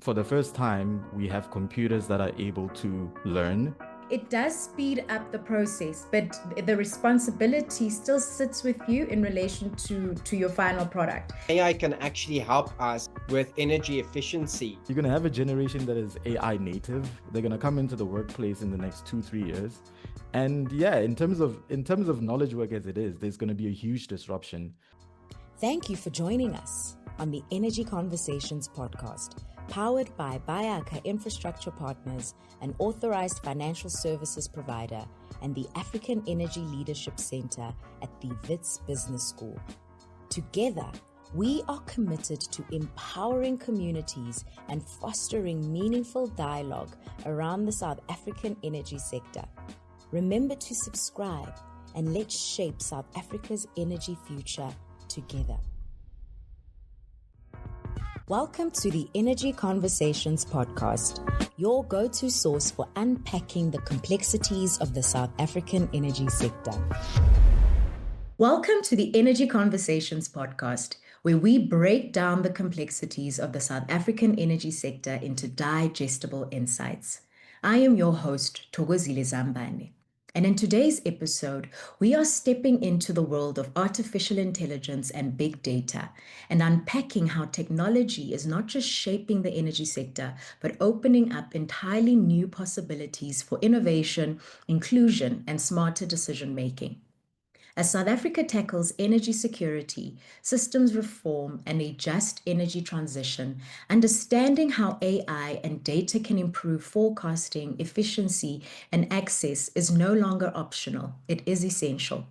For the first time, we have computers that are able to learn. It does speed up the process, but the responsibility still sits with you in relation to your final product. AI can actually help us with energy efficiency. You're going to have a generation that is AI native. They're going to come into the workplace in the next 2-3 years. And yeah, in terms of knowledge work as it is, there's going to be a huge disruption. Thank you for joining us on the Energy Conversations podcast, powered by Bayaka Infrastructure Partners, an authorized financial services provider, and the African Energy Leadership Center at the WITS Business School. Together, we are committed to empowering communities and fostering meaningful dialogue around the South African energy sector. Remember to subscribe and let's shape South Africa's energy future together. Welcome to the Energy Conversations podcast, your go-to source for unpacking the complexities of the South African energy sector. Welcome to the Energy Conversations podcast, where we break down the complexities of the South African energy sector into digestible insights. I am your host, Thokozile Zambane. And in today's episode, we are stepping into the world of artificial intelligence and big data and unpacking how technology is not just shaping the energy sector, but opening up entirely new possibilities for innovation, inclusion, and smarter decision-making. As South Africa tackles energy security, systems reform, and a just energy transition, understanding how AI and data can improve forecasting, efficiency, and access is no longer optional. It is essential.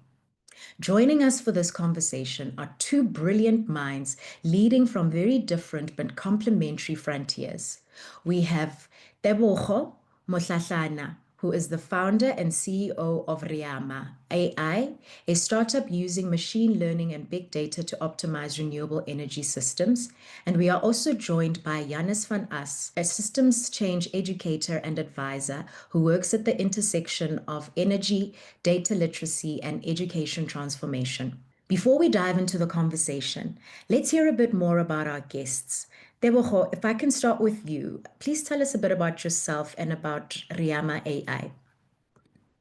Joining us for this conversation are two brilliant minds leading from very different but complementary frontiers. We have Tebogo Mohlahlana, who is the founder and CEO of Riama AI, a startup using machine learning and big data to optimize renewable energy systems. And we are also joined by Janus van As, a systems change educator and advisor who works at the intersection of energy, data literacy, and education transformation. Before we dive into the conversation, let's hear a bit more about our guests. Tebogo, if I can start with you, please tell us a bit about yourself and about Riama AI.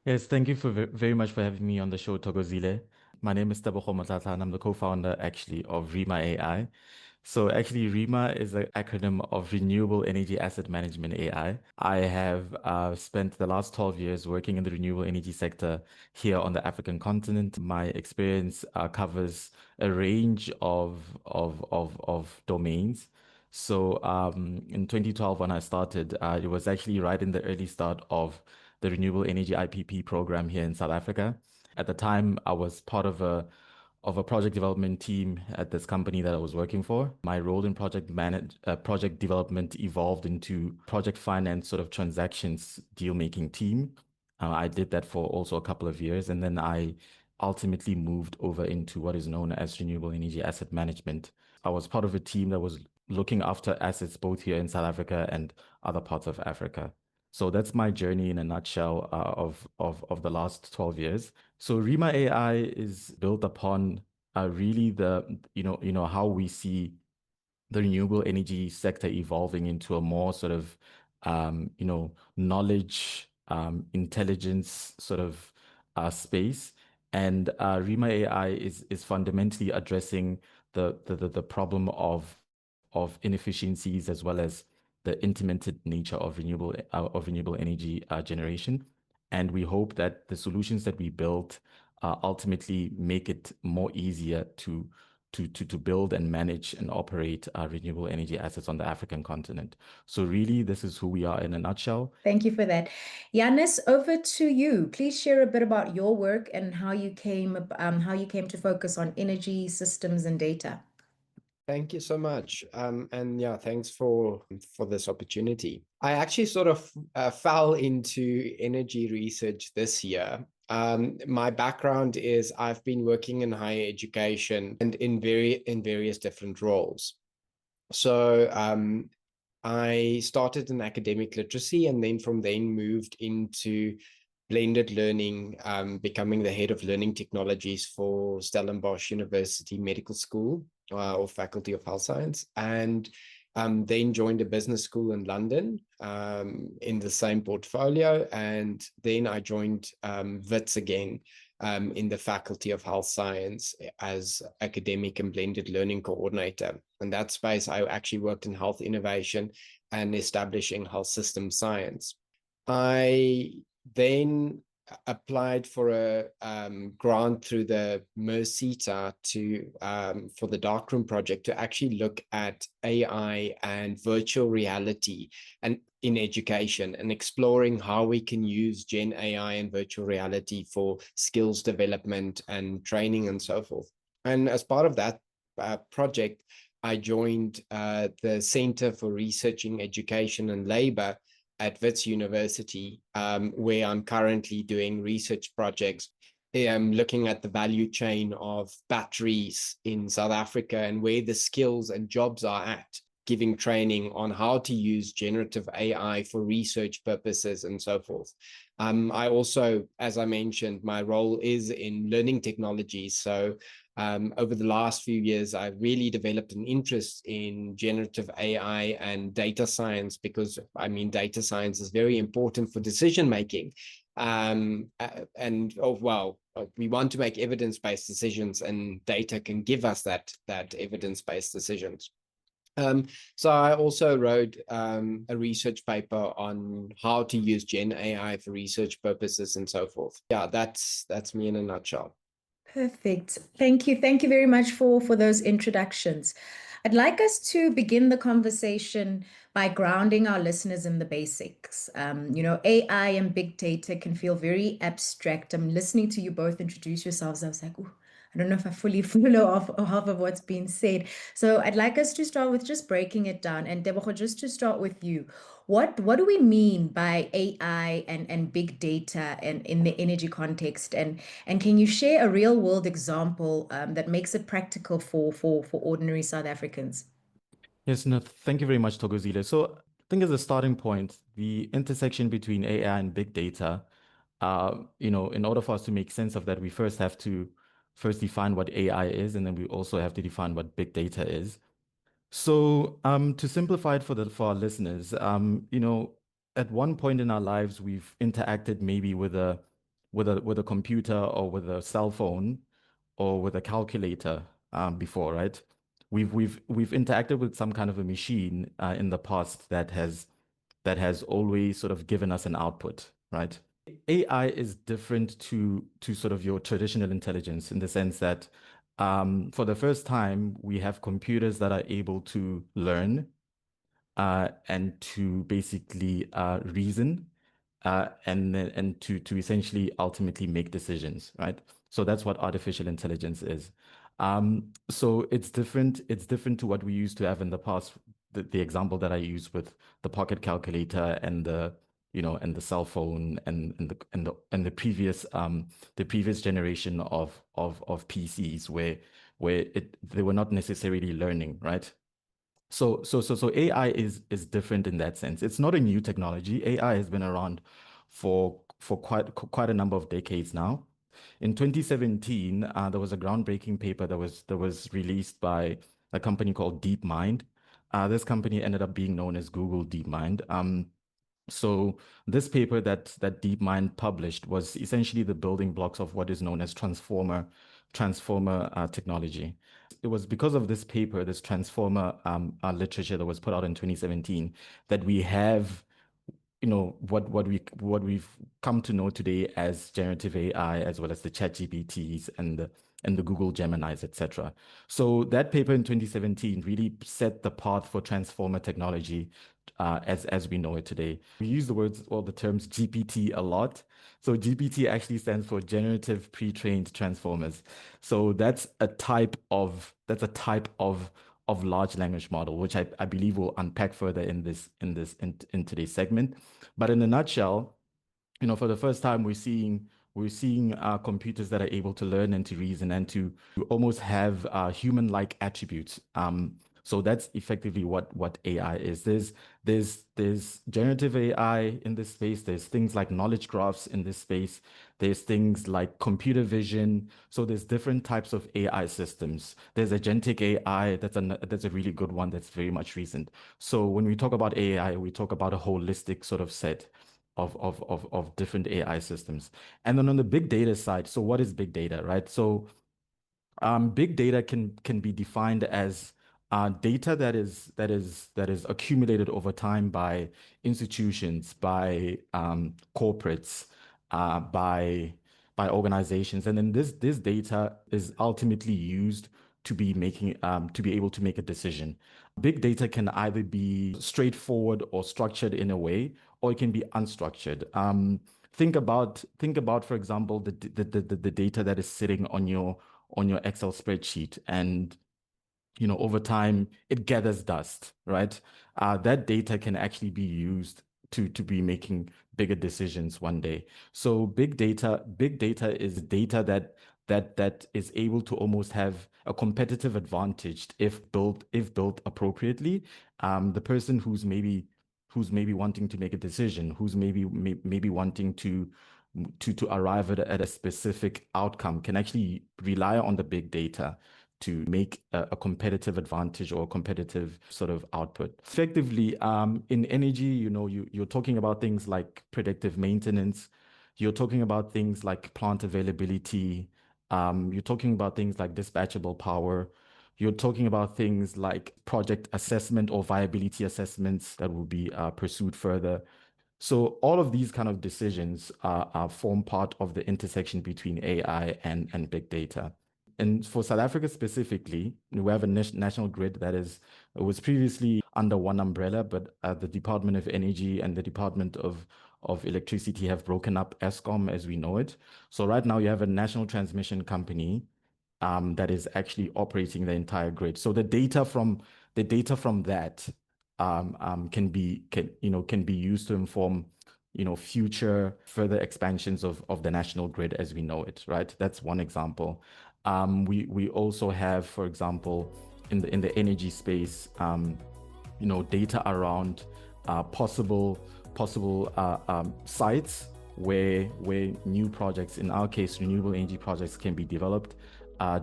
Yes, thank you very much for having me on the show, Thokozile. My name is Tebogo Mohlahlana. I'm the co-founder actually of Rima AI. So actually, REMA is an acronym of Renewable Energy Asset Management AI. I have spent the last 12 years working in the renewable energy sector here on the African continent. My experience covers a range of domains. So in 2012, when I started, it was actually right in the early start of the Renewable Energy IPP program here in South Africa. At the time, I was part of a project development team at this company that I was working for. My role in project development evolved into project finance sort of transactions deal-making team. I did that for also a couple of years, and then I ultimately moved over into what is known as renewable energy asset management. I was part of a team that was looking after assets both here in South Africa and other parts of Africa. So that's my journey in a nutshell of the last 12 years. So Rima AI is built upon really the how we see the renewable energy sector evolving into a more sort of knowledge, intelligence sort of space. And Rima AI is fundamentally addressing the problem of inefficiencies as well as the intermittent nature of renewable energy generation. And we hope that the solutions that we build ultimately make it more easier to build and manage and operate renewable energy assets on the African continent. So really, this is who we are in a nutshell. Thank you for that. Janus, over to you. Please share a bit about your work and how you came to focus on energy systems and data. Thank you so much. And yeah, thanks for this opportunity. I actually sort of fell into energy research this year. My background is I've been working in higher education and in various different roles. So I started in academic literacy and then from then moved into blended learning, becoming the head of learning technologies for Stellenbosch University Medical School or Faculty of Health Science. And Then joined a business school in London in the same portfolio. And then I joined WITS again in the Faculty of Health Science as academic and blended learning coordinator. In that space, I actually worked in health innovation and establishing health system science. I then applied for a grant through the MERSITA for the Darkroom project to actually look at AI and virtual reality and in education, and exploring how we can use Gen AI and virtual reality for skills development and training and so forth. And as part of that project, I joined the Center for Researching Education and Labor at WITS University, where I'm currently doing research projects. I'm looking at the value chain of batteries in South Africa and where the skills and jobs are at, giving training on how to use generative AI for research purposes and so forth. I also, as I mentioned, my role is in learning technologies. So over the last few years, I've really developed an interest in generative AI and data science, because data science is very important for decision making. We want to make evidence-based decisions, and data can give us that evidence-based decisions. So I also wrote a research paper on how to use Gen AI for research purposes and so forth. Yeah, that's me in a nutshell. Perfect. Thank you. Thank you very much for those introductions. I'd like us to begin the conversation by grounding our listeners in the basics. AI and big data can feel very abstract. I'm listening to you both introduce yourselves. I was like, ooh, I don't know if I fully follow half of what's being said. So I'd like us to start with just breaking it down. And Tebogo, just to start with you, what do we mean by AI and big data and in the energy context? And can you share a real world example that makes it practical for ordinary South Africans? Yes, no, thank you very much, Thokozile. So I think as a starting point, the intersection between AI and big data, in order for us to make sense of that, we first have to define what AI is, and then we also have to define what big data is. So to simplify it for our listeners, at one point in our lives, we've interacted maybe with a computer or with a cell phone or with a calculator before, right? We've interacted with some kind of a machine in the past that has always sort of given us an output, right? AI is different to sort of your traditional intelligence, in the sense that for the first time, we have computers that are able to learn and to basically reason and to essentially ultimately make decisions, right? So that's what artificial intelligence is. So it's different. It's different to what we used to have in the past. The example that I used with the pocket calculator and the cell phone and the previous generation of PCs where they were not necessarily learning, right? So AI is different in that sense. It's not a new technology. AI has been around for quite a number of decades now. In 2017, there was a groundbreaking paper that was released by a company called DeepMind. This company ended up being known as Google DeepMind. So this paper that DeepMind published was essentially the building blocks of what is known as transformer technology. It was because of this paper, this transformer literature that was put out in 2017, that we have, what we've come to know today as generative AI, as well as the ChatGPTs and the Google Geminis, etc. So that paper in 2017 really set the path for transformer technology as we know it today. We use the terms GPT a lot. So GPT actually stands for generative pre-trained transformers. So that's a type of large language model, which I believe we'll unpack further in today's segment. But in a nutshell, for the first time, we're seeing computers that are able to learn and to reason and to almost have human-like attributes. So that's effectively what AI is. There's generative AI in this space. There's things like knowledge graphs in this space. There's things like computer vision. So there's different types of AI systems. There's agentic AI. That's a really good one. That's very much recent. So when we talk about AI, we talk about a holistic sort of set of different AI systems. And then on the big data side, so what is big data, right? So big data can be defined as data that is accumulated over time by institutions, by corporates, by organizations, and then this data is ultimately used to be able to make a decision. Big data can either be straightforward or structured in a way, or it can be unstructured. Think about, for example, the data that is sitting on your Excel spreadsheet, and over time it gathers dust, right? That data can actually be used to be making bigger decisions one day. So big data is data that is able to almost have a competitive advantage if built appropriately. The person who's maybe wanting to make a decision, who's maybe wanting to arrive at a specific outcome, can actually rely on the big data to make a competitive advantage or a competitive sort of output. Effectively, in energy, you're talking about things like predictive maintenance. You're talking about things like plant availability. You're talking about things like dispatchable power. You're talking about things like project assessment or viability assessments that will be pursued further. So all of these kind of decisions form part of the intersection between AI and big data. And for South Africa specifically, we have a national grid was previously under one umbrella, but the Department of Energy and the Department of Electricity have broken up Eskom as we know it. So right now you have a national transmission company that is actually operating the entire grid. So the data from that can be used to inform future further expansions of the national grid as we know it, right? That's one example. We also have, for example, in the energy space, data around possible sites where new projects, in our case, renewable energy projects, can be developed.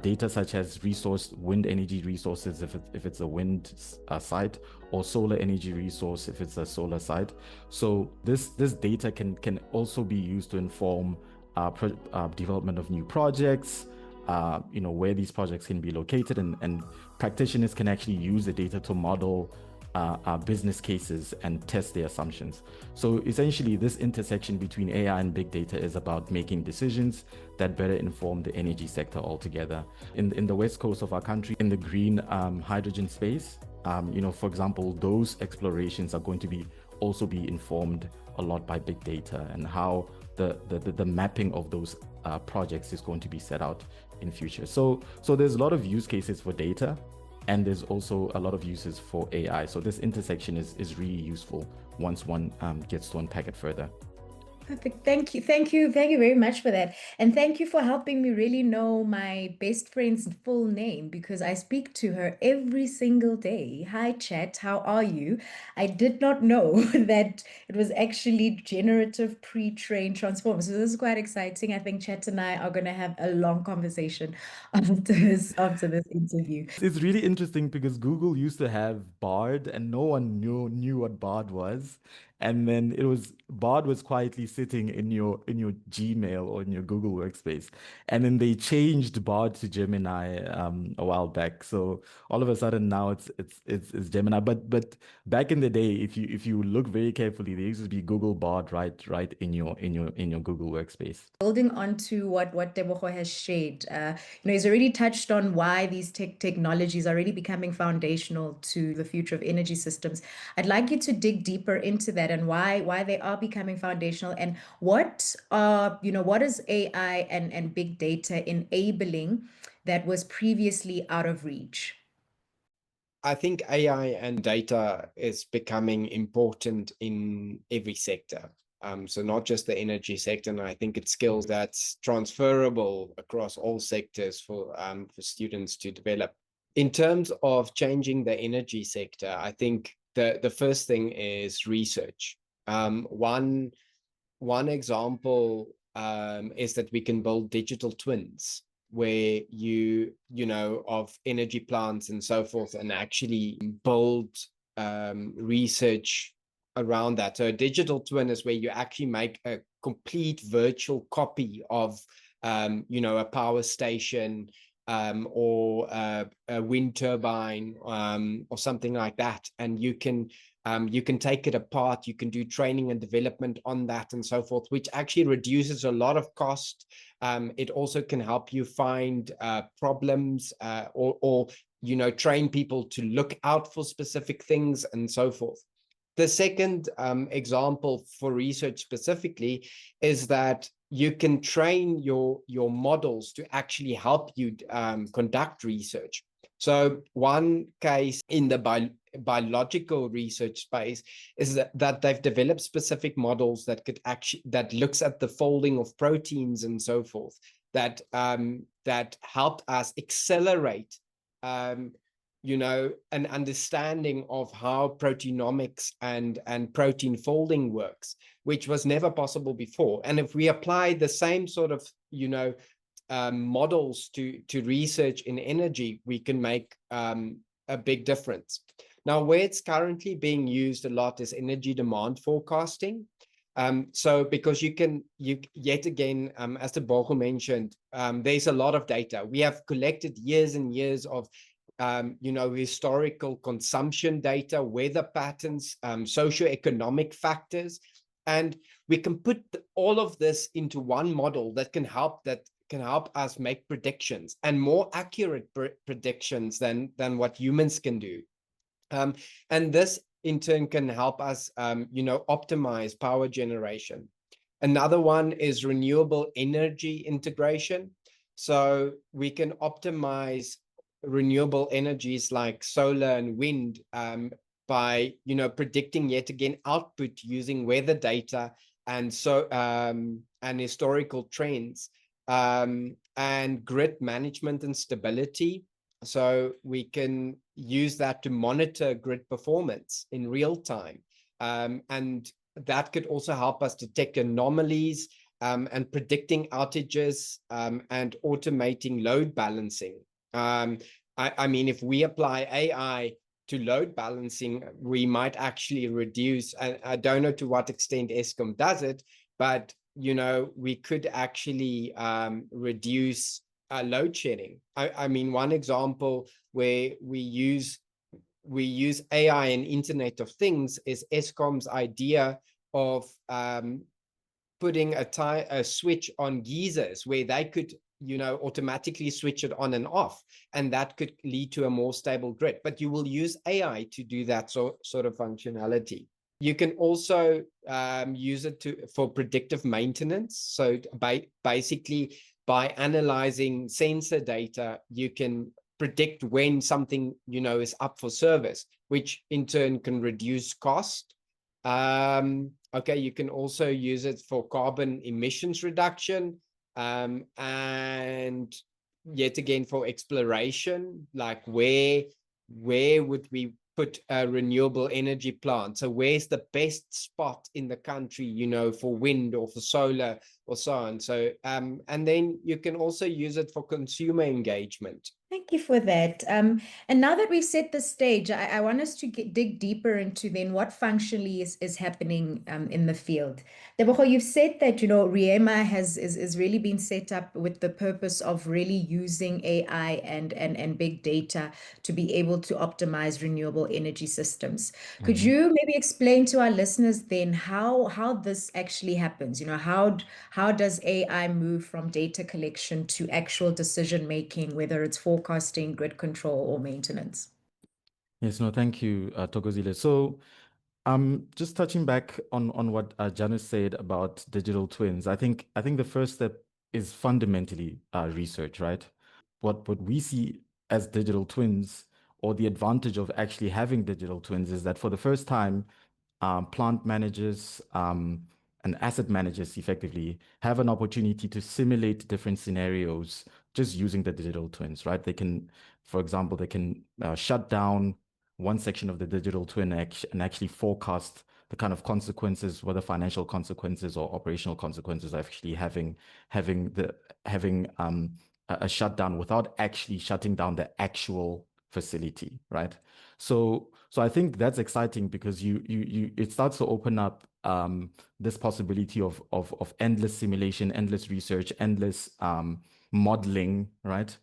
Data such as wind energy resources if it's a wind site, or solar energy resource if it's a solar site. So this data can also be used to inform development of new projects, where these projects can be located, and practitioners can actually use the data to model business cases and test their assumptions. So essentially, this intersection between AI and big data is about making decisions that better inform the energy sector altogether. In the west coast of our country, in the green hydrogen space, for example, those explorations are going to also be informed a lot by big data, and how the mapping of those projects is going to be set out in future. So there's a lot of use cases for data, and there's also a lot of uses for AI. So this intersection is really useful once one gets to unpack it further. Perfect. Thank you very much for that. And thank you for helping me really know my best friend's full name, because I speak to her every single day. Hi, Chat, how are you? I did not know that it was actually generative pre-trained transformers. So this is quite exciting. I think Chat and I are going to have a long conversation after this interview. It's really interesting because Google used to have Bard, and no one knew what Bard was. And then Bard was quietly sitting in your Gmail or in your Google Workspace. And then they changed Bard to Gemini a while back. So all of a sudden now it's Gemini. But back in the day, if you look very carefully, there used to be Google Bard right in your Google Workspace. Building on to what Tebogo has shared, he's already touched on why these technologies are really becoming foundational to the future of energy systems. I'd like you to dig deeper into that and why they are becoming foundational, and what is AI and big data enabling that was previously out of reach? I think AI and data is becoming important in every sector. So not just the energy sector, and I think it's skills that's transferable across all sectors for students to develop. In terms of changing the energy sector, I think the first thing is research. One example is that we can build digital twins where you know, of energy plants and so forth, and actually build research around that. So a digital twin is where you actually make a complete virtual copy of you know, a power station or a wind turbine or something like that, and you can take it apart, you can do training and development on that and so forth, which actually reduces a lot of cost. It also can help you find problems or you know, train people to look out for specific things and so forth. The second example for research specifically is that you can train your models to actually help you conduct research. So one case in the biological research space is that they've developed specific models that could actually, that looks at the folding of proteins and so forth, that that helped us accelerate you know, an understanding of how proteinomics and protein folding works, which was never possible before. And if we apply the same sort of, you know, models to research in energy, we can make a big difference. Now, where it's currently being used a lot is energy demand forecasting. So because you yet again, as the Bogo mentioned, there's a lot of data. We have collected years and years of you know, historical consumption data, weather patterns, socioeconomic factors, and we can put all of this into one model that can help us make predictions, and more accurate predictions than what humans can do. And this in turn can help us, you know, optimize power generation. Another one is renewable energy integration. So we can optimize renewable energies like solar and wind by, you know, predicting yet again output using weather data and so and historical trends, and grid management and stability. So we can use that to monitor grid performance in real time, and that could also help us detect anomalies and predicting outages and automating load balancing. I mean, if we apply AI to load balancing, we might actually reduce, and I don't know to what extent Eskom does it, but, you know, we could actually reduce load shedding. I mean, one example where we use AI and Internet of Things is Eskom's idea of putting a switch on geysers where they could, you know, automatically switch it on and off, and that could lead to a more stable grid. But you will use AI to do that sort of functionality. You can also use it for predictive maintenance. So basically by analyzing sensor data, you can predict when something, you know, is up for service, which in turn can reduce cost. Okay, you can also use it for carbon emissions reduction, and yet again for exploration, like where would we put a renewable energy plant? So where's the best spot in the country, you know, for wind or for solar or so on. So and then you can also use it for consumer engagement. Thank you for that. And now that we've set the stage, I want us to dig deeper into then what functionally is happening in the field. Tebogo, you've said that, you know, RIEMA is really been set up with the purpose of really using AI and big data to be able to optimize renewable energy systems. Could you maybe explain to our listeners then how this actually happens? You know, how does AI move from data collection to actual decision making, whether it's forecasting, grid control, or maintenance? Yes, no, thank you, Thokozile. So just touching back on what Janice said about digital twins, I think the first step is fundamentally research, right? What we see as digital twins, or the advantage of actually having digital twins, is that for the first time, plant managers and asset managers effectively have an opportunity to simulate different scenarios just using the digital twins, right? They can For example, they can shut down one section of the digital twin and actually forecast the kind of consequences, whether financial consequences or operational consequences, of actually having a shutdown without actually shutting down the actual facility, right? So I think that's exciting because it starts to open up this possibility of endless simulation, endless research, endless modeling, right?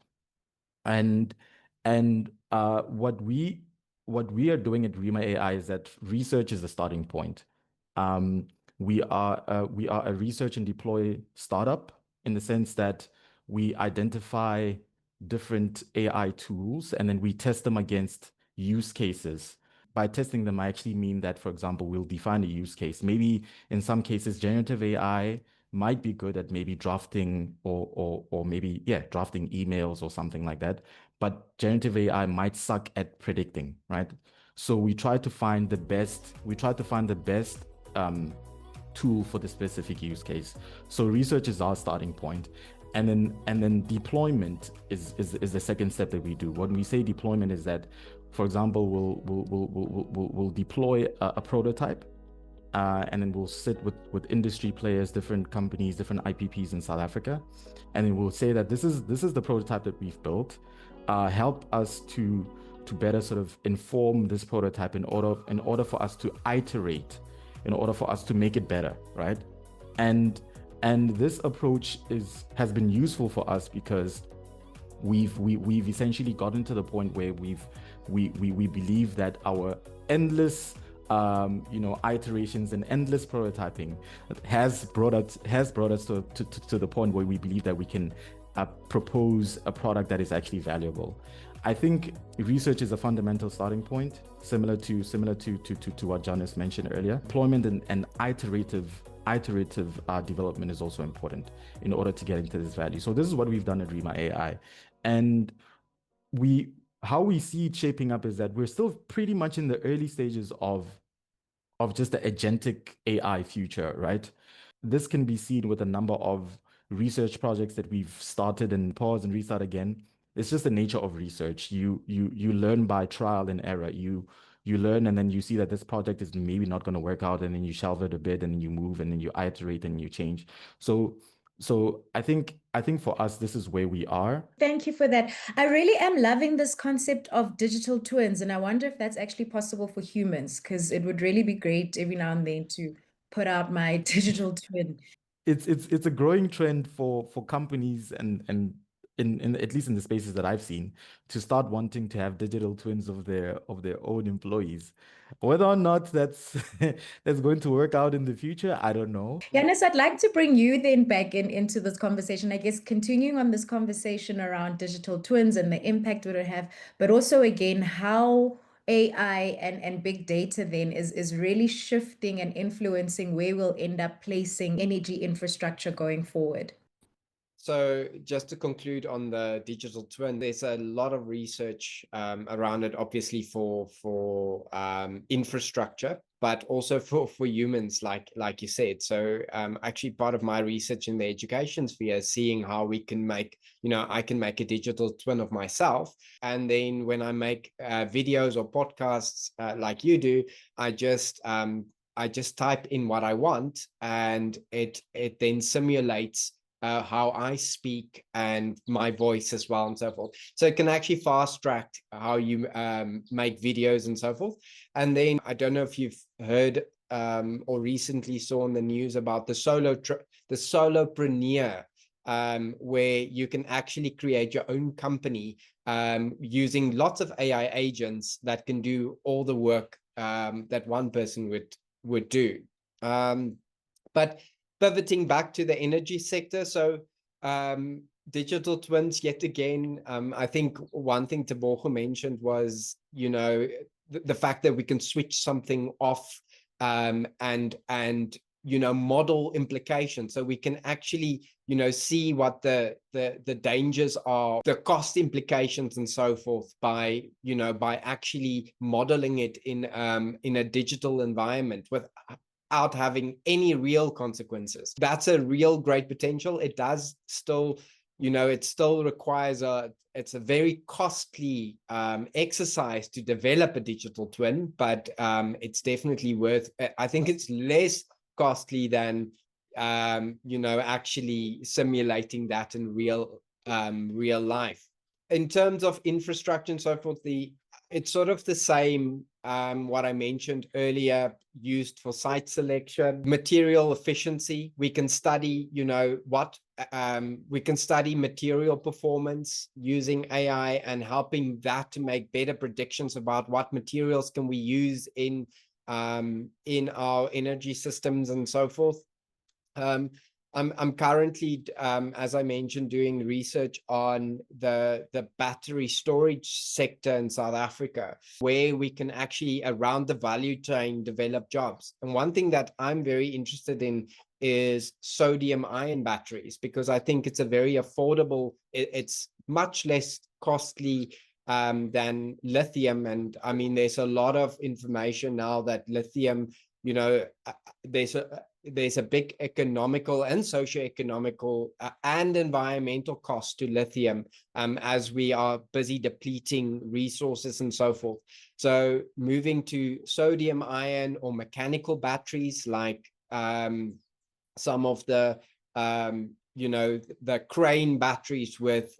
And what we are doing at Rima AI is that research is the starting point. We are a research and deploy startup in the sense that we identify different AI tools and then we test them against use cases. By testing them, I actually mean that, for example, we'll define a use case. Maybe in some cases, generative AI might be good at maybe drafting or maybe, drafting emails or something like that. But generative AI might suck at predicting, right? So we try to find the best tool for the specific use case. So research is our starting point. And then deployment is the second step that we do. When we say deployment is that, for example, we'll deploy a prototype, and then we'll sit with industry players, different companies, different IPPs in South Africa, and then we'll say that this is the prototype that we've built. Help us to better sort of inform this prototype in order for us to iterate, in order for us to make it better, right? And this approach has been useful for us because we've essentially gotten to the point where we believe that our endless iterations and endless prototyping has brought us to the point where we believe that we can propose a product that is actually valuable. I think research is a fundamental starting point, similar to what Jonas mentioned earlier. Deployment and iterative development is also important in order to get into this value. So this is what we've done at Rima AI, and how we see it shaping up is that we're still pretty much in the early stages of just the agentic AI future, right? This can be seen with a number of research projects that we've started and pause and restart again. It's just the nature of research. You learn by trial and error. You learn and then you see that this project is maybe not going to work out, and then you shelve it a bit and then you move and then you iterate and you change. So I think for us, this is where we are. Thank you for that. I really am loving this concept of digital twins, and I wonder if that's actually possible for humans, because it would really be great every now and then to put out my digital twin. It's a growing trend for companies and in at least in the spaces that I've seen, to start wanting to have digital twins of their own employees. Whether or not that's going to work out in the future, I don't know. Jonas, I'd like to bring you then back into this conversation, I guess, continuing on this conversation around digital twins and the impact it would have, but also again how AI and big data then is really shifting and influencing where we'll end up placing energy infrastructure going forward. So just to conclude on the digital twin, there's a lot of research around it, obviously for infrastructure, but also for humans, like you said. So actually part of my research in the education sphere is seeing how we can make, I can make a digital twin of myself. And then when I make videos or podcasts like you do, I just type in what I want, and it then simulates how I speak and my voice as well and so forth. So it can actually fast track how you make videos and so forth. And then I don't know if you've heard or recently saw in the news about the solopreneur, where you can actually create your own company using lots of AI agents that can do all the work that one person would do. But pivoting back to the energy sector, so digital twins, yet again, I think one thing Tebogo mentioned was, the fact that we can switch something off and model implications. So we can actually, see what the dangers are, the cost implications and so forth by actually modeling it in a digital environment without having any real consequences. That's a real great potential. It does still it still requires it's a very costly exercise to develop a digital twin, but it's definitely worth, I think it's less costly than, actually simulating that in real life. In terms of infrastructure and so forth, it's sort of the same, what I mentioned earlier, used for site selection, material efficiency. We can study, we can study material performance using AI and helping that to make better predictions about what materials can we use in our energy systems and so forth. I'm currently, as I mentioned, doing research on the battery storage sector in South Africa, where we can actually, around the value chain, develop jobs. And one thing that I'm very interested in is sodium-ion batteries, because I think it's a very affordable, it's much less costly than lithium. And I mean, there's a lot of information now that lithium, there's a big economical and socio-economical and environmental cost to lithium as we are busy depleting resources and so forth. So moving to sodium ion or mechanical batteries, like some of the the crane batteries with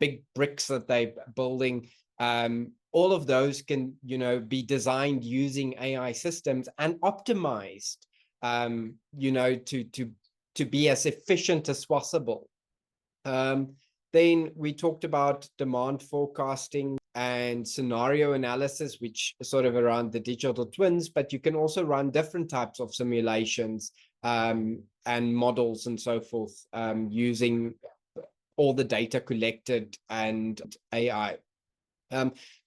big bricks that they're building, all of those can be designed using AI systems and optimized to be as efficient as possible. Then we talked about demand forecasting and scenario analysis, which is sort of around the digital twins, but you can also run different types of simulations and models and so forth using all the data collected and AI.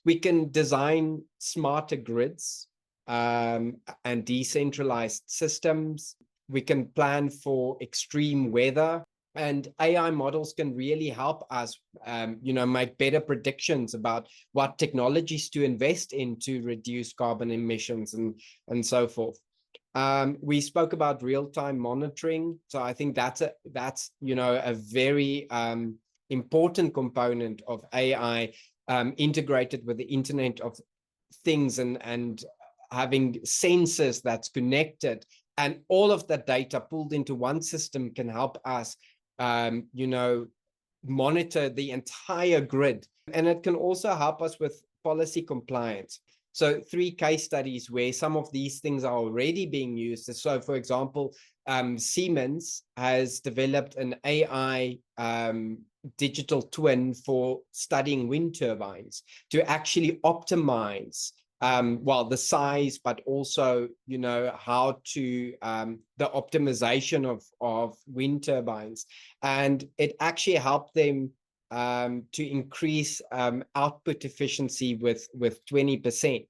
We can design smarter grids and decentralized systems. We can plan for extreme weather, and AI models can really help us, make better predictions about what technologies to invest in to reduce carbon emissions and so forth. We spoke about real-time monitoring, so I think that's a very important component of AI, integrated with the Internet of Things and having sensors that's connected, and all of that data pulled into one system can help us, monitor the entire grid. And it can also help us with policy compliance. So 3 case studies where some of these things are already being used. So, for example, Siemens has developed an AI digital twin for studying wind turbines to actually optimize the size, but also how to the optimization of wind turbines, and it actually helped them to increase output efficiency with 20%.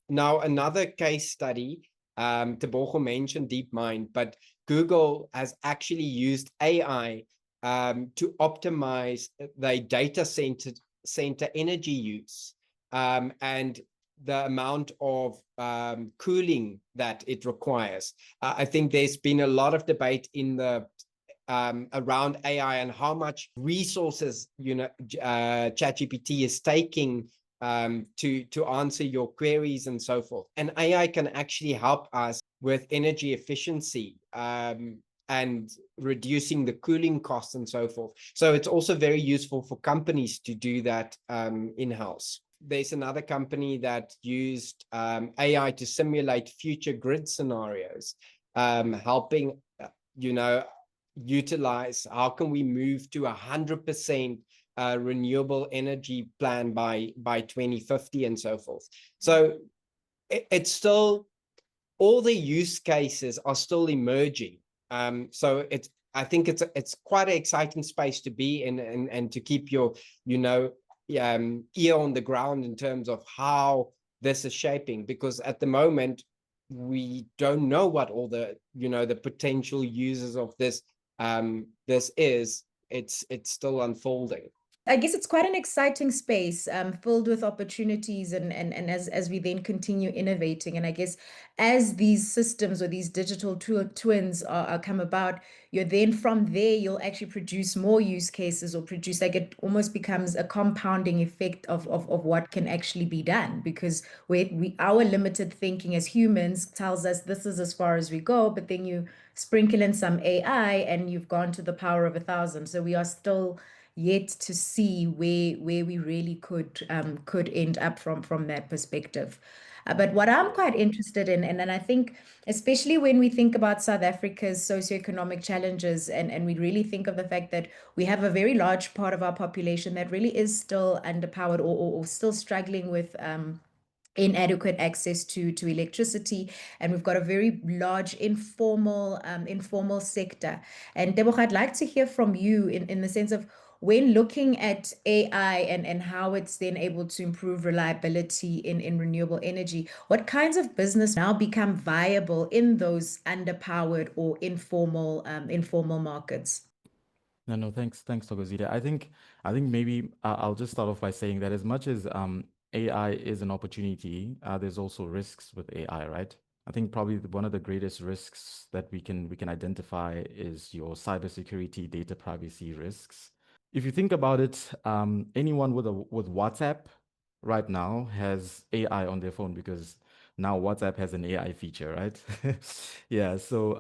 Now, another case study, Tebogo mentioned DeepMind, but Google has actually used AI to optimize the data center energy use and the amount of cooling that it requires. I think there's been a lot of debate in the around AI and how much resources ChatGPT is taking to answer your queries and so forth. And AI can actually help us with energy efficiency and reducing the cooling costs and so forth. So it's also very useful for companies to do that in-house. There's another company that used AI to simulate future grid scenarios, helping utilize how can we move to 100% renewable energy plan by 2050 and so forth. So it's still, all the use cases are still emerging. So I think it's quite an exciting space to be in and to keep your ear on the ground in terms of how this is shaping, because at the moment we don't know what all the the potential users of this is. It's still unfolding. I guess it's quite an exciting space, filled with opportunities, and as we then continue innovating, and I guess as these systems or these digital twins are come about, you're then from there you'll actually produce more use cases or produce, like, it almost becomes a compounding effect of what can actually be done, because we our limited thinking as humans tells us this is as far as we go, but then you sprinkle in some AI and you've gone to the power of 1,000. So we are still yet to see where we really could end up from that perspective. But what I'm quite interested in, and then I think, especially when we think about South Africa's socioeconomic challenges, and we really think of the fact that we have a very large part of our population that really is still underpowered, or still struggling with inadequate access to electricity, and we've got a very large informal sector. And Tebogo, I'd like to hear from you in the sense of, when looking at AI and how it's then able to improve reliability in renewable energy, what kinds of business now become viable in those underpowered or informal markets? No, thanks, Thokozile. I think maybe I'll just start off by saying that as much as AI is an opportunity, there's also risks with AI, right? I think probably one of the greatest risks that we can identify is your cybersecurity, data privacy risks. If you think about it, anyone with WhatsApp right now has AI on their phone, because now WhatsApp has an AI feature, right? Yeah. So,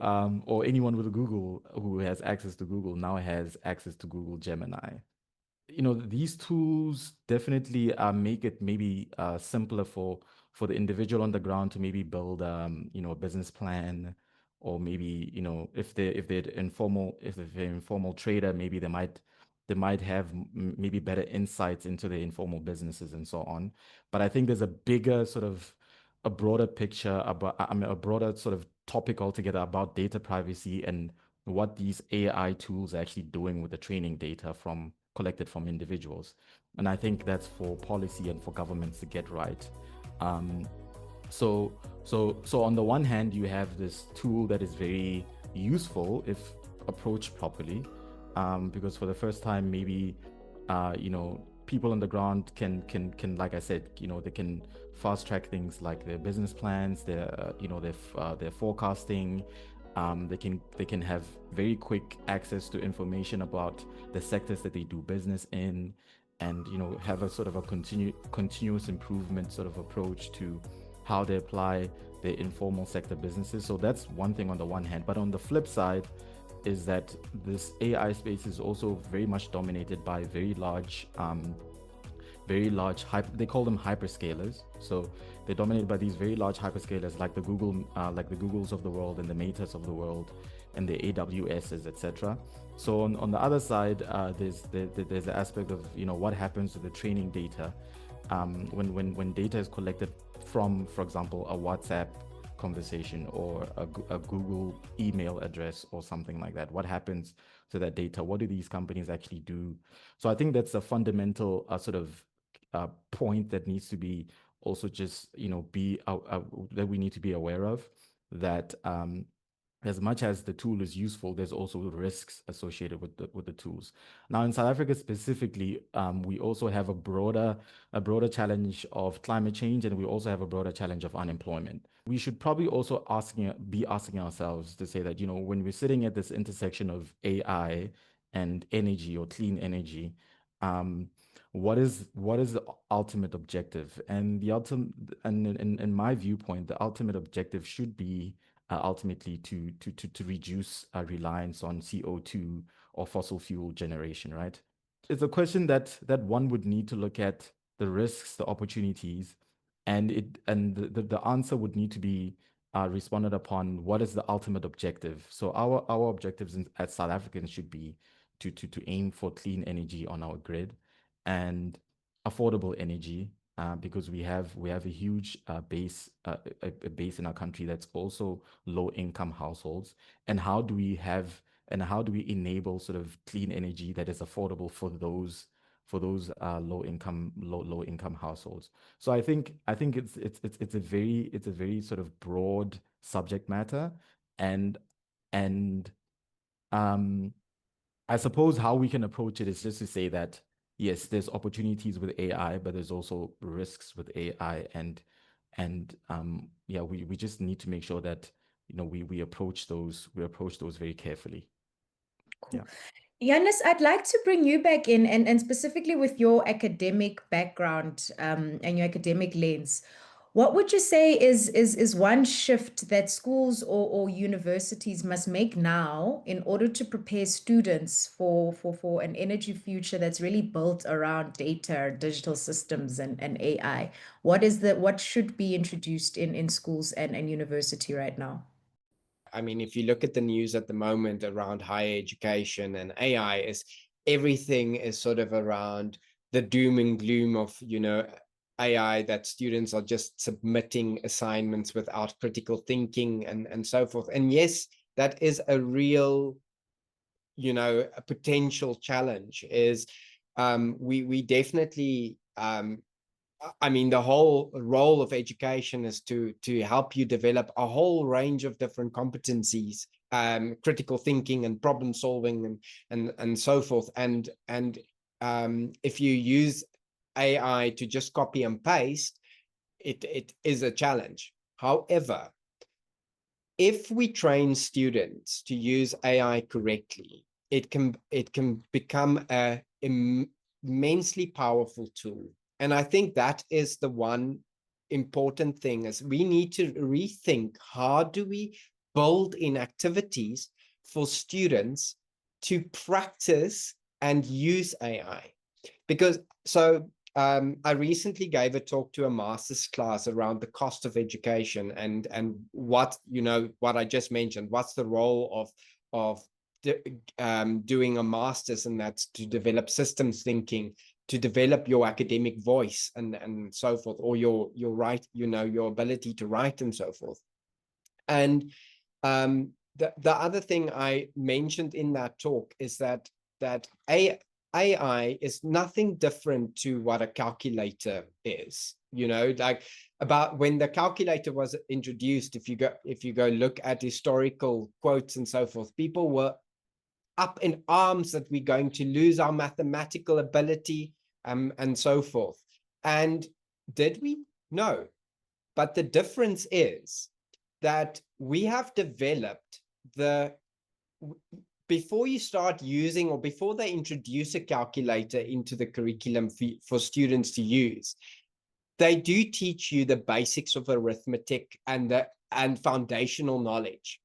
or anyone with Google who has access to Google now has access to Google Gemini. These tools definitely make it maybe simpler for the individual on the ground to maybe build a business plan, or maybe if they're informal trader, maybe they might have maybe better insights into their informal businesses and so on. But I think there's a bigger sort of a broader picture about, a broader sort of topic altogether about data privacy and what these AI tools are actually doing with the training data collected from individuals. And I think that's for policy and for governments to get right. So on the one hand, you have this tool that is very useful if approached properly, because for the first time, maybe people on the ground can, like I said, they can fast track things like their business plans, their forecasting. They can have very quick access to information about the sectors that they do business in, and have a sort of a continuous improvement sort of approach to how they apply their informal sector businesses. So that's one thing on the one hand. But on the flip side is that this AI space is also very much dominated by very large they call them hyperscalers. So they're dominated by these very large hyperscalers like the Googles of the world and the Metas of the world and the AWSs, etc. So on the other side, there's the aspect of what happens to the training data when data is collected from, for example, a WhatsApp conversation or a Google email address or something like that. What happens to that data? What do these companies actually do? So I think that's a fundamental sort of point that needs to be also just that we need to be aware of, that as much as the tool is useful, there's also risks associated with the tools. Now, in South Africa specifically, we also have a broader challenge of climate change, and we also have a broader challenge of unemployment. We should probably also be asking ourselves to say that, when we're sitting at this intersection of AI and energy or clean energy, what is the ultimate objective? And in my viewpoint, the ultimate objective should be ultimately to reduce reliance on CO2 or fossil fuel generation, right? It's a question that one would need to look at the risks, the opportunities, and the answer would need to be responded upon. What is the ultimate objective? So our objectives as South Africans should be to aim for clean energy on our grid and affordable energy, because we have a huge base in our country that's also low income households. And how do we enable sort of clean energy that is affordable for those low income households? So I think it's a very sort of broad subject matter, and I suppose how we can approach it is just to say that yes, there's opportunities with AI, but there's also risks with AI, and yeah, we just need to make sure that we approach those very carefully. Cool. Yannis, I'd like to bring you back in, and specifically with your academic background and your academic lens. What would you say is one shift that schools or universities must make now in order to prepare students for an energy future that's really built around data, digital systems, and AI? What should be introduced in schools and university right now? I mean, if you look at the news at the moment around higher education and AI, everything is sort of around the doom and gloom of, AI, that students are just submitting assignments without critical thinking and so forth. And yes, that is a real, a potential challenge. We definitely, I mean, the whole role of education is to help you develop a whole range of different competencies, critical thinking and problem solving and so forth. And if you use AI to just copy and paste, it is a challenge. However, if we train students to use AI correctly, it can become a immensely powerful tool. And I think that is the one important thing, is we need to rethink, how do we build in activities for students to practice and use AI? Because I recently gave a talk to a master's class around the cost of education and what I just mentioned. What's the role of doing a master's, and that's to develop systems thinking, to develop your academic voice and so forth, or your your ability to write and so forth. And the other thing I mentioned in that talk is that AI is nothing different to what a calculator is. Like, about when the calculator was introduced, if you go look at historical quotes and so forth, people were up in arms that we're going to lose our mathematical ability and so forth. And did we? No. But the difference is that we have developed before you start using, or before they introduce a calculator into the curriculum for students to use, they do teach you the basics of arithmetic and foundational knowledge.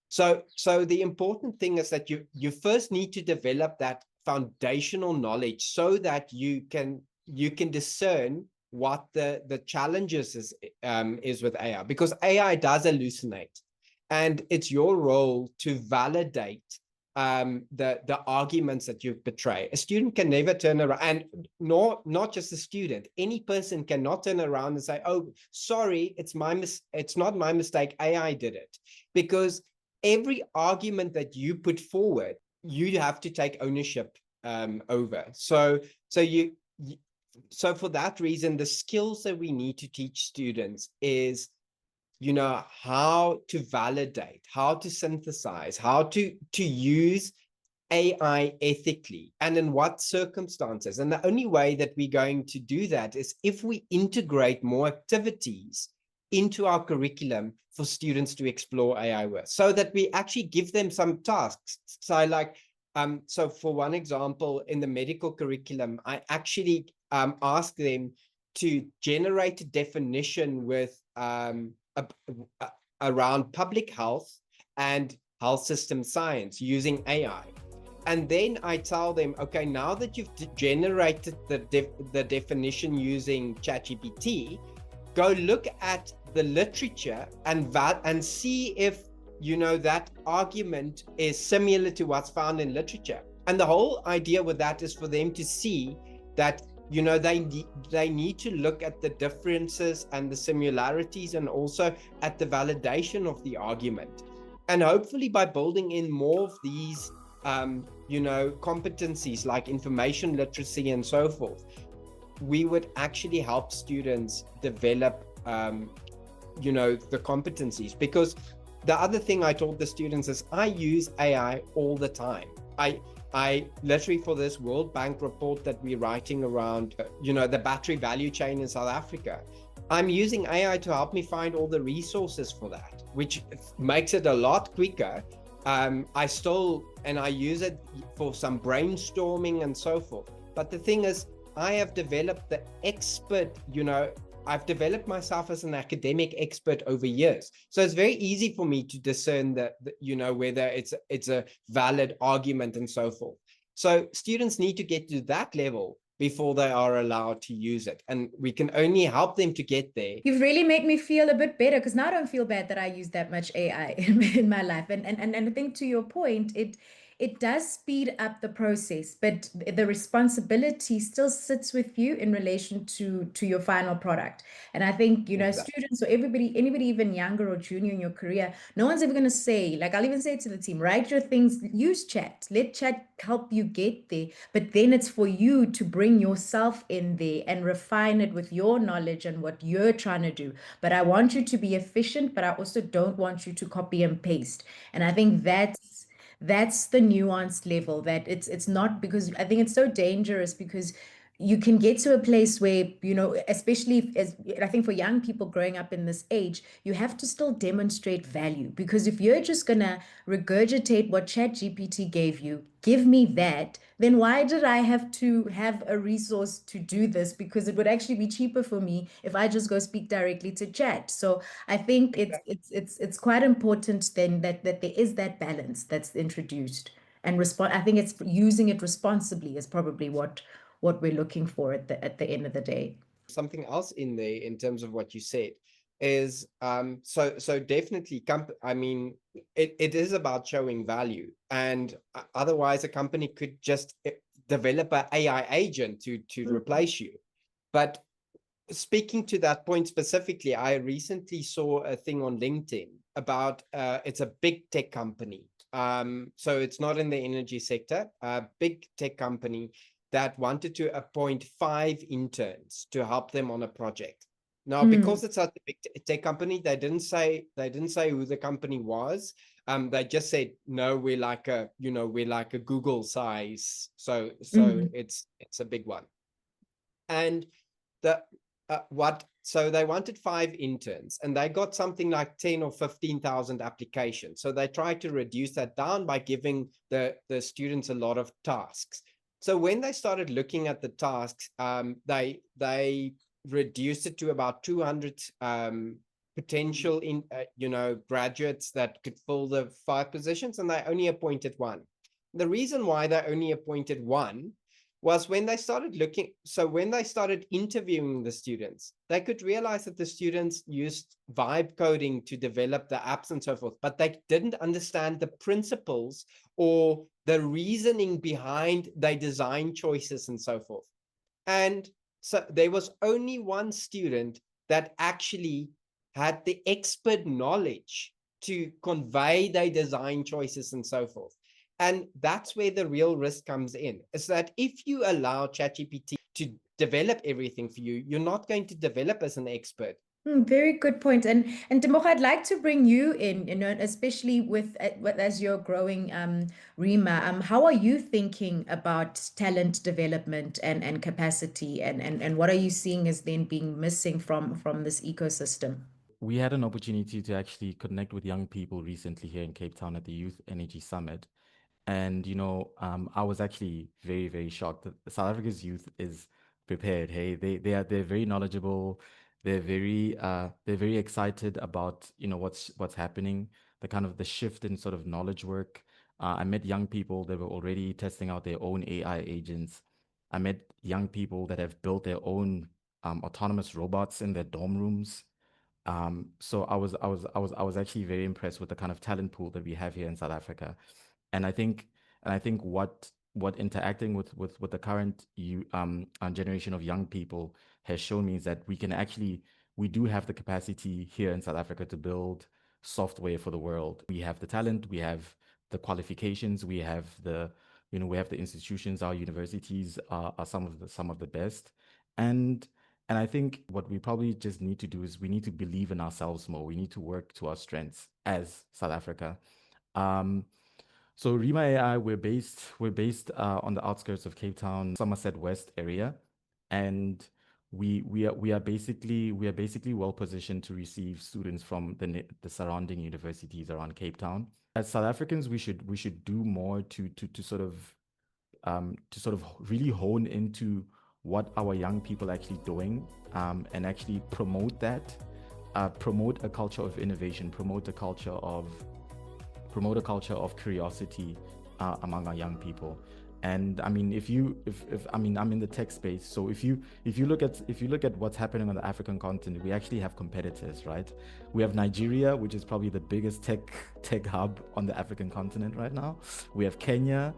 So the important thing is that you first need to develop that foundational knowledge so that you can discern what the challenges is with AI, because AI does hallucinate, and it's your role to validate the arguments that you portray. A student can never turn around, and not just a student, any person cannot turn around and say, "Oh, sorry, it's not my mistake, AI did it," because every argument that you put forward, you have to take ownership over. So for that reason, the skills that we need to teach students is, how to validate, how to synthesize, how to use AI ethically, and in what circumstances. And the only way that we're going to do that is if we integrate more activities into our curriculum for students to explore AI with, so that we actually give them some tasks. So for one example, in the medical curriculum, I actually ask them to generate a definition with around public health and health system science using AI. And then I tell them, okay, now that you've generated the definition using ChatGPT, go look at the literature and see if that argument is similar to what's found in literature. And the whole idea with that is for them to see that they need to look at the differences and the similarities, and also at the validation of the argument. And hopefully by building in more of these competencies like information literacy and so forth, we would actually help students develop the competencies. Because the other thing I told the students is I use AI all the time. I literally, for this World Bank report that we're writing around, the battery value chain in South Africa, I'm using AI to help me find all the resources for that, which makes it a lot quicker. I use it for some brainstorming and so forth. But the thing is, I have developed the expert, I've developed myself as an academic expert over years. So it's very easy for me to discern that, whether it's a valid argument and so forth. So students need to get to that level before they are allowed to use it. And we can only help them to get there. You've really made me feel a bit better, because now I don't feel bad that I use that much AI in my life. And I think, to your point, it does speed up the process, but the responsibility still sits with you in relation to your final product. And I think, Exactly. students or anybody even younger or junior in your career, no one's ever going to say, like, I'll even say it to the team, write your things, use chat, let chat help you get there. But then it's for you to bring yourself in there and refine it with your knowledge and what you're trying to do. But I want you to be efficient, but I also don't want you to copy and paste. And I think that's the nuanced level, that it's not, because I think it's so dangerous, because you can get to a place where, especially as I think for young people growing up in this age, you have to still demonstrate value. Because if you're just gonna regurgitate what ChatGPT gave you, give me that, then why did I have to have a resource to do this? Because it would actually be cheaper for me if I just go speak directly to Chat. So I think it's quite important then that there is that balance that's introduced, and I think it's using it responsibly is probably what we're looking for at the end of the day. Something else in there in terms of what you said is so definitely it is about showing value, and otherwise a company could just develop an AI agent to replace you. But speaking to that point specifically, I recently saw a thing on LinkedIn about it's a big tech company. So it's not in the energy sector, a big tech company that wanted to appoint 5 interns to help them on a project. Now, because it's such a big tech company, they didn't say who the company was. They just said, no, we're like a Google size. So it's a big one. And so they wanted 5 interns, and they got something like 10 or 15,000 applications. So they tried to reduce that down by giving the students a lot of tasks. So when they started looking at the tasks, they reduced it to about 200 potential graduates that could fill the 5 positions, and they only appointed 1. The reason why they only appointed 1 was when they started interviewing the students, they could realize that the students used vibe coding to develop the apps and so forth, but they didn't understand the principles or the reasoning behind their design choices and so forth. And so there was only 1 student that actually had the expert knowledge to convey their design choices and so forth. And that's where the real risk comes in, is that if you allow ChatGPT to develop everything for you, you're not going to develop as an expert. Very good point. And Tebogo, I'd like to bring you in, especially with as you're growing REMA. How are you thinking about talent development and capacity, and what are you seeing as then being missing from this ecosystem? We had an opportunity to actually connect with young people recently here in Cape Town at the Youth Energy Summit. And, I was actually very, very shocked that South Africa's youth is prepared. Hey, they're very knowledgeable. They're very excited about, what's happening, the shift in sort of knowledge work. I met young people that were already testing out their own AI agents. I met young people that have built their own autonomous robots in their dorm rooms. So I was actually very impressed with the kind of talent pool that we have here in South Africa. And I think what interacting with the current generation of young people has shown me is that we do have the capacity here in South Africa to build software for the world. We have the talent, we have the qualifications, we have the institutions. Our universities are some of the best. And I think what we probably just need to do is we need to believe in ourselves more. We need to work to our strengths as South Africa. So Rima AI, we're based on the outskirts of Cape Town, Somerset West area, and we are basically well positioned to receive students from the surrounding universities around Cape Town. As South Africans, we should do more to sort of really hone into what our young people are actually doing, and actually promote that, promote a culture of innovation, promote a culture of curiosity among our young people. And I mean, if I mean, I'm in the tech space, so if you look at what's happening on the African continent, we actually have competitors, right? We have Nigeria, which is probably the biggest tech hub on the African continent right now. We have Kenya,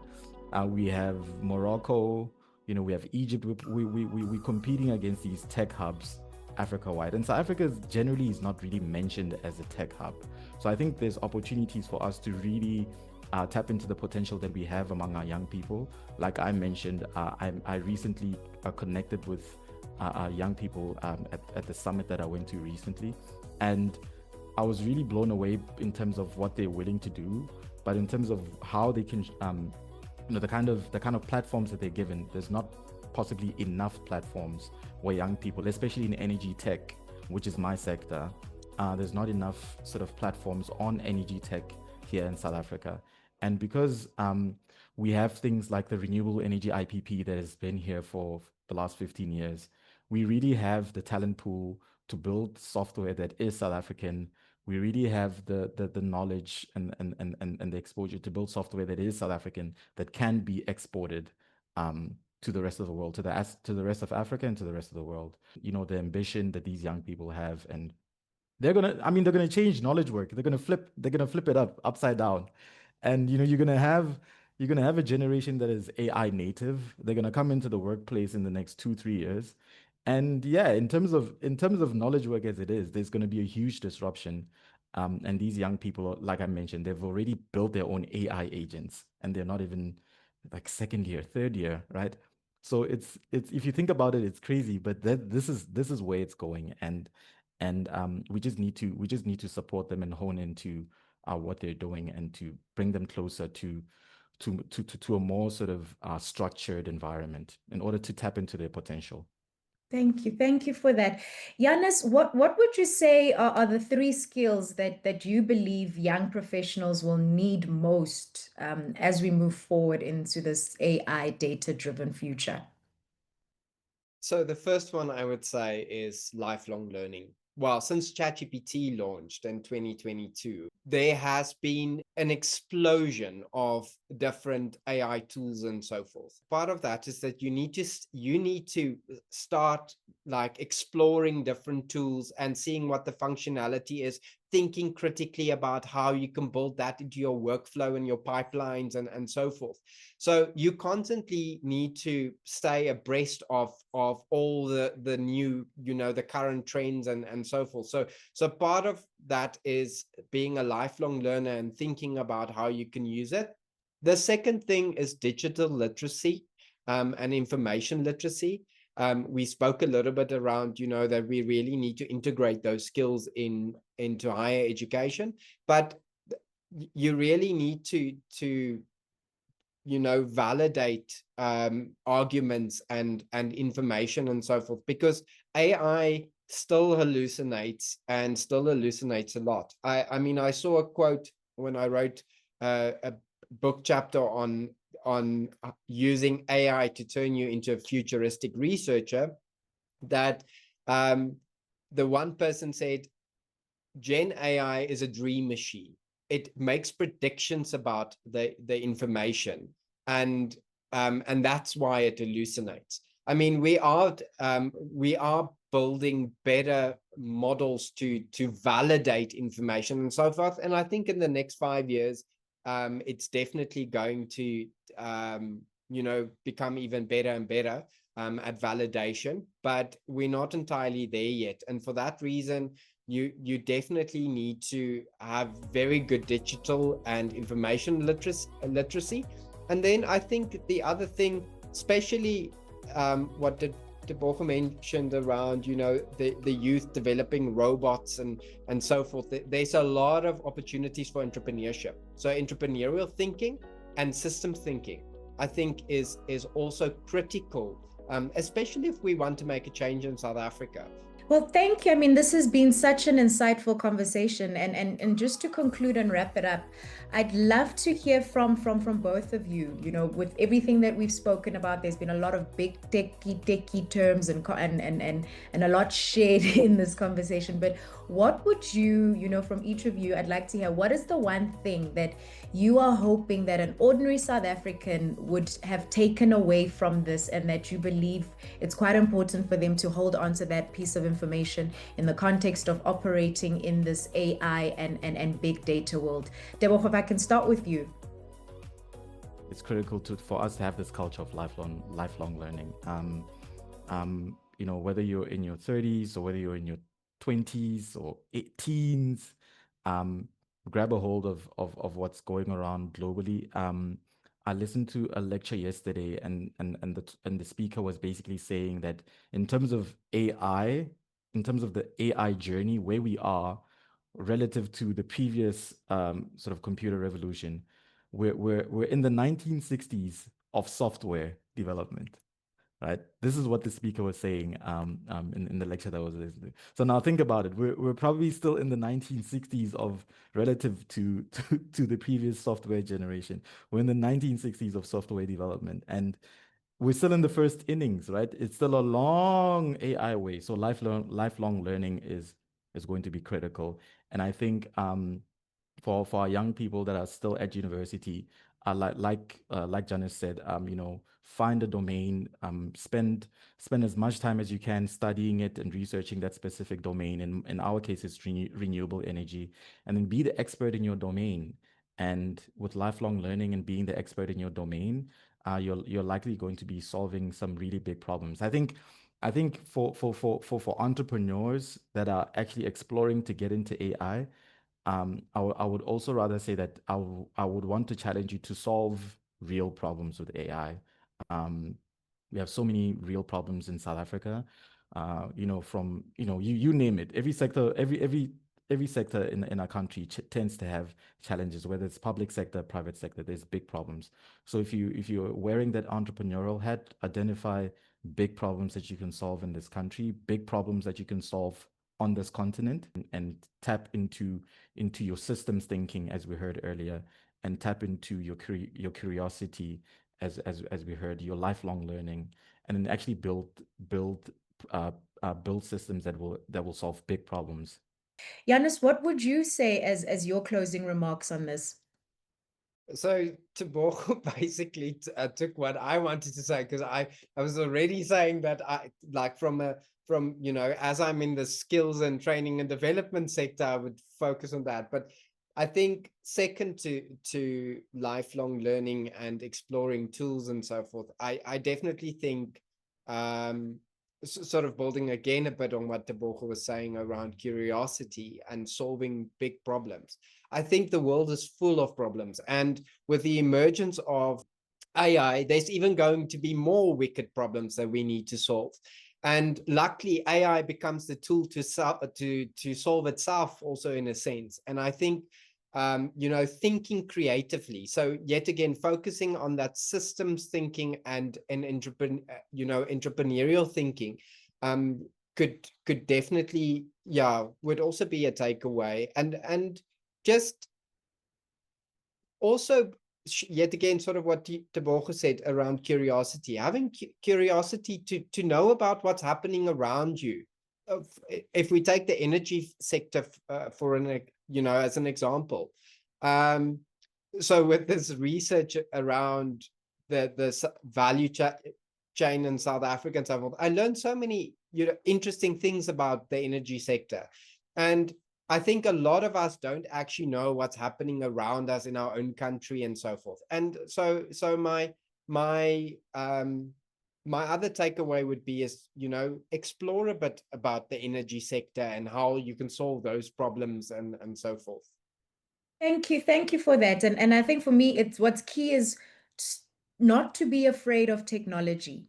we have Morocco, we have Egypt. We're competing against these tech hubs Africa-wide, and South Africa generally is not really mentioned as a tech hub. So I think there's opportunities for us to really tap into the potential that we have among our young people. Like I mentioned, I recently connected with young people at the summit that I went to recently, and I was really blown away in terms of what they're willing to do, but in terms of how they can, the kind of platforms that they're given. There's not possibly enough platforms where young people, especially in energy tech, which is my sector, there's not enough sort of platforms on energy tech here in South Africa. And because we have things like the Renewable Energy IPP that has been here for the last 15 years, we really have the talent pool to build software that is South African. We really have the knowledge and the exposure to build software that is South African, that can be exported to the rest of the world, to the rest of Africa and to the rest of the world. The ambition that these young people have, and they're gonna change knowledge work. They're gonna flip it upside down, and you're gonna have a generation that is AI native. They're gonna come into the workplace in the next 2-3 years, and yeah, in terms of knowledge work as it is, there's gonna be a huge disruption. And these young people, like I mentioned, they've already built their own AI agents, and they're not even like second year, third year, right? So it's if you think about it, it's crazy, but this is where it's going, and we just need to support them and hone into what they're doing, and to bring them closer to a more sort of structured environment in order to tap into their potential. Thank you for that. Janus, what would you say are the 3 skills that you believe young professionals will need most as we move forward into this AI data-driven future? So the first one I would say is lifelong learning. Well, since ChatGPT launched in 2022, there has been an explosion of different AI tools and so forth. Part of that is that you need to start like exploring different tools and seeing what the functionality is, thinking critically about how you can build that into your workflow and your pipelines and so forth. So you constantly need to stay abreast of all the new, the current trends and so forth. So part of that is being a lifelong learner and thinking about how you can use it. The second thing is digital literacy and information literacy. We spoke a little bit around, that we really need to integrate those skills into higher education, but you really need to validate arguments and information and so forth, because AI still hallucinates a lot. I saw a quote when I wrote a book chapter on using AI to turn you into a futuristic researcher, that the one person said, Gen AI is a dream machine. It makes predictions about the information, and that's why it hallucinates. We are building better models to validate information and so forth. And I think in the next 5 years, it's definitely going to become even better and better at validation, but we're not entirely there yet. And for that reason, you definitely need to have very good digital and information literacy. And then I think the other thing, especially what Tebogo mentioned around, the youth developing robots and so forth. There's a lot of opportunities for entrepreneurship. So entrepreneurial thinking and systems thinking, I think, is also critical, especially if we want to make a change in South Africa. Well, thank you. I mean, this has been such an insightful conversation. And just to conclude and wrap it up, I'd love to hear from both of you. With everything that we've spoken about, there's been a lot of big techie terms and a lot shared in this conversation. But what would you, from each of you, I'd like to hear, what is the one thing that you are hoping that an ordinary South African would have taken away from this, and that you believe it's quite important for them to hold on to that piece of information in the context of operating in this AI and big data world? Tebogo, if I can start with you. It's critical for us to have this culture of lifelong learning. Whether you're in your 30s or whether you're in your 20s or teens, grab a hold of what's going around globally. I listened to a lecture yesterday, and the speaker was basically saying that in terms of AI, in terms of the AI journey, where we are relative to the previous sort of computer revolution, we're in the 1960s of software development. Right. This is what the speaker was saying in the lecture that I was listening to. So now think about it. We're probably still in the 1960s of relative to the previous software generation. We're in the 1960s of software development, and we're still in the first innings, right? It's still a long AI way. So lifelong learning is going to be critical. And I think for our young people that are still at university, like Janice said, find a domain, spend as much time as you can studying it and researching that specific domain. In our case, it's renewable energy, and then be the expert in your domain. And with lifelong learning and being the expert in your domain, you're likely going to be solving some really big problems. I think for entrepreneurs that are actually exploring to get into AI, I would also rather say that I would want to challenge you to solve real problems with AI. We have so many real problems in South Africa. From you name it. Every sector, every sector in our country tends to have challenges, whether it's public sector, private sector. There's big problems. So if you're wearing that entrepreneurial hat, identify big problems that you can solve in this country, big problems that you can solve on this continent, and tap into your systems thinking, as we heard earlier, and tap into your curiosity, as we heard, your lifelong learning, and then actually build systems that will solve big problems. Janus, what would you say as your closing remarks on this? So Tebogo basically took what I wanted to say, because I was already saying that I like from as I'm in the skills and training and development sector, I would focus on that. But I think second to lifelong learning and exploring tools and so forth, I definitely think sort of building again a bit on what Tebogo was saying around curiosity and solving big problems. I think the world is full of problems, and with the emergence of AI, there's even going to be more wicked problems that we need to solve. And luckily, AI becomes the tool to solve itself also, in a sense. And I think, thinking creatively. So yet again, focusing on that systems thinking and entrepreneurial thinking could definitely, would also be a takeaway. And just also, yet again, sort of what Tebogo said around curiosity, having curiosity to know about what's happening around you. If we take the energy sector as an example, so with this research around the value chain in South Africa and so forth, I learned so many interesting things about the energy sector. And I think a lot of us don't actually know what's happening around us in our own country and so forth. And so my other takeaway would be explore a bit about the energy sector and how you can solve those problems and so forth. Thank you for that. And I think for me, what's key is not to be afraid of technology.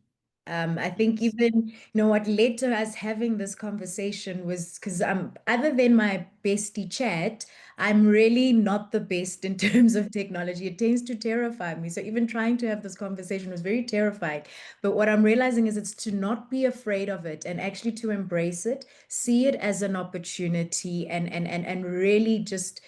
I think even, what led to us having this conversation was because other than my bestie chat, I'm really not the best in terms of technology. It tends to terrify me. So even trying to have this conversation was very terrifying. But what I'm realizing is it's to not be afraid of it and actually to embrace it, see it as an opportunity, and really just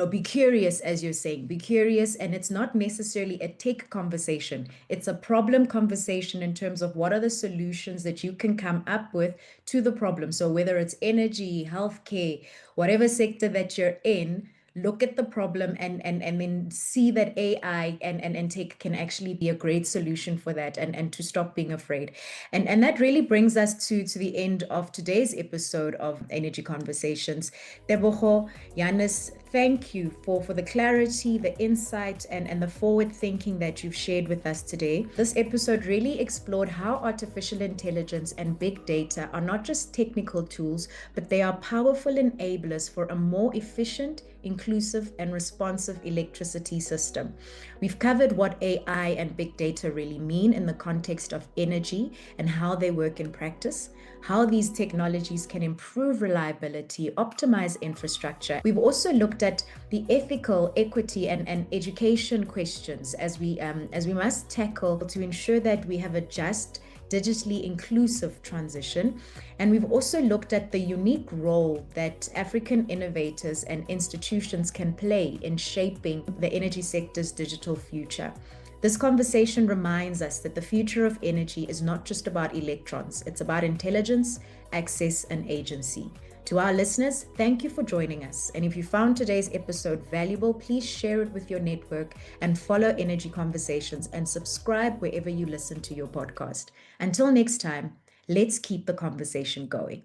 be curious, as you're saying, be curious. And it's not necessarily a tech conversation. It's a problem conversation in terms of what are the solutions that you can come up with to the problem. So whether it's energy, healthcare, whatever sector that you're in, look at the problem and then see that AI and tech can actually be a great solution for that, and to stop being afraid. And that really brings us to the end of today's episode of Energy Conversations. Tebogo, Giannis, thank you for the clarity, the insight, and the forward thinking that you've shared with us today. This episode really explored how artificial intelligence and big data are not just technical tools, but they are powerful enablers for a more efficient, inclusive, and responsive electricity system. We've covered what AI and big data really mean in the context of energy and how they work in practice, how these technologies can improve reliability, optimize infrastructure. We've also looked at the ethical, equity, and education questions as we must tackle to ensure that we have a just, digitally inclusive transition. And we've also looked at the unique role that African innovators and institutions can play in shaping the energy sector's digital future. This conversation reminds us that the future of energy is not just about electrons, it's about intelligence, access, and agency. To our listeners, thank you for joining us. And if you found today's episode valuable, please share it with your network and follow Energy Conversations and subscribe wherever you listen to your podcast. Until next time, let's keep the conversation going.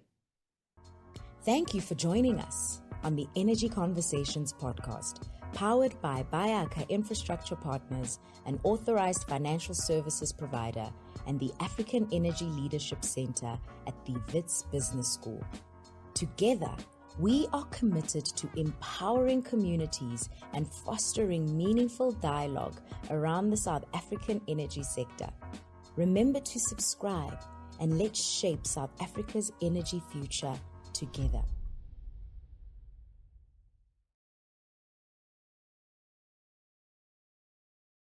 Thank you for joining us on the Energy Conversations podcast, powered by Bayaka Infrastructure Partners, an authorized financial services provider, and the African Energy Leadership Center at the Wits Business School. Together, we are committed to empowering communities and fostering meaningful dialogue around the South African energy sector. Remember to subscribe and let's shape South Africa's energy future together.